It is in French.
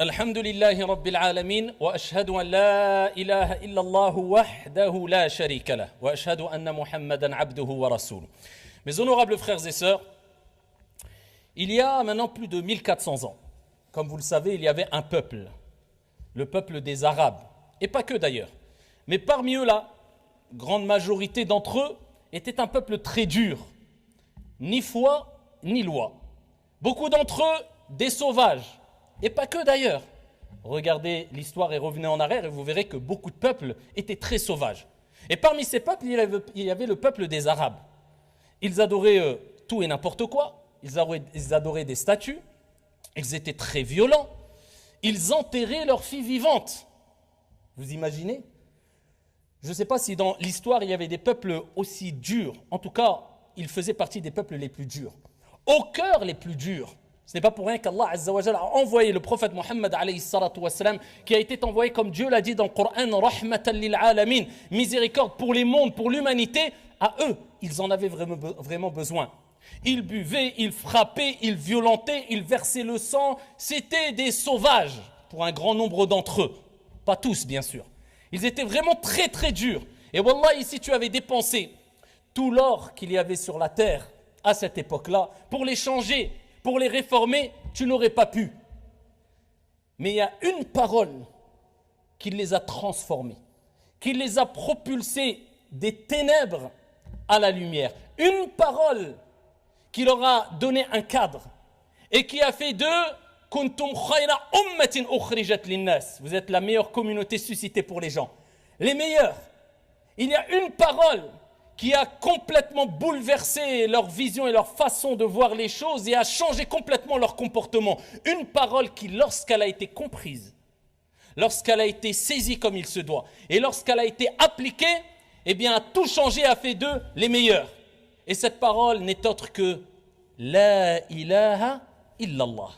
الحمد لله رب العالمين وأشهد أن لا إله إلا الله وحده لا شريك له وأشهد أن محمدا عبده ورسوله. Mes honorables frères et sœurs, il y a maintenant plus de 1400 ans, comme vous le savez, il y avait un peuple, le peuple des Arabes, et pas que d'ailleurs. Mais parmi eux, la grande majorité d'entre eux était un peuple très dur, ni foi, ni loi. Beaucoup d'entre eux, des sauvages, et pas que d'ailleurs. Regardez l'histoire et revenez en arrière et vous verrez que beaucoup de peuples étaient très sauvages. Et parmi ces peuples, il y avait le peuple des Arabes. Ils adoraient tout et n'importe quoi, ils adoraient des statues, ils étaient très violents, ils enterraient leurs filles vivantes. Vous imaginez ? Je ne sais pas si dans l'histoire il y avait des peuples aussi durs. En tout cas, ils faisaient partie des peuples les plus durs. Au cœur les plus durs. Ce n'est pas pour rien qu'Allah Azza wa Jalla a envoyé le prophète Mohammed alayhi salatu wassalam, qui a été envoyé, comme Dieu l'a dit dans le Coran, rahmatan lil alamin, miséricorde pour les mondes, pour l'humanité. À eux, ils en avaient vraiment besoin. Ils buvaient, ils frappaient, ils violentaient, ils versaient le sang. C'était des sauvages pour un grand nombre d'entre eux. Pas tous, bien sûr. Ils étaient vraiment très très durs. Et wallah, si tu avais dépensé tout l'or qu'il y avait sur la terre à cette époque-là, pour les changer, pour les réformer, tu n'aurais pas pu. Mais il y a une parole qui les a transformés, qui les a propulsés des ténèbres à la lumière. Une parole qui leur a donné un cadre et qui a fait d'eux kuntum khayra ummatin ukhrijat linnas. Vous êtes la meilleure communauté suscitée pour les gens. Les meilleurs. Il y a une parole qui a complètement bouleversé leur vision et leur façon de voir les choses et a changé complètement leur comportement. Une parole qui, lorsqu'elle a été comprise, lorsqu'elle a été saisie comme il se doit, et lorsqu'elle a été appliquée, eh bien, a tout changé, a fait d'eux les meilleurs. Et cette parole n'est autre que La ilaha illallah.